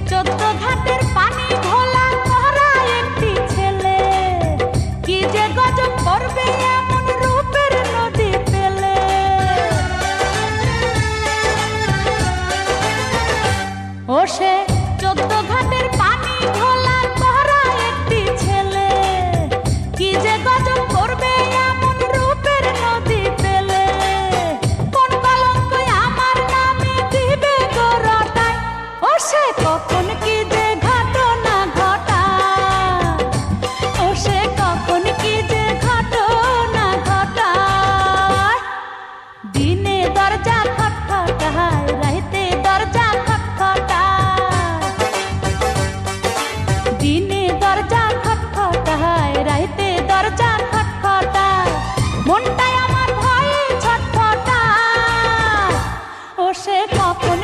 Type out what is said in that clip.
চোদ্দ ঘাটের পানি ঘোলা করা একটি ছেলে, কি যে গজব করবে এমন রূপের নদী পেলে। ও সে চোদ্দ ঘাটের পানি ঘোলা করা একটি ছেলে, কি যে গজব করবে এমন রূপের নদী পেলে। কোন কলঙ্ক আমার নামে দিবে গো রটায়, ও সে কখন কি যে ঘটনা ঘটায়, ও সে কখন কি যে ঘটনা ঘটায়। দিনে দরজা খটখটায়, রাইতে দরজা খটখটায়, দিনে দরজা খটখটায়, রাইতে দরজা খটখটায়। মনটাই আমার ভয়ে ছটফটায়, ও সে কখন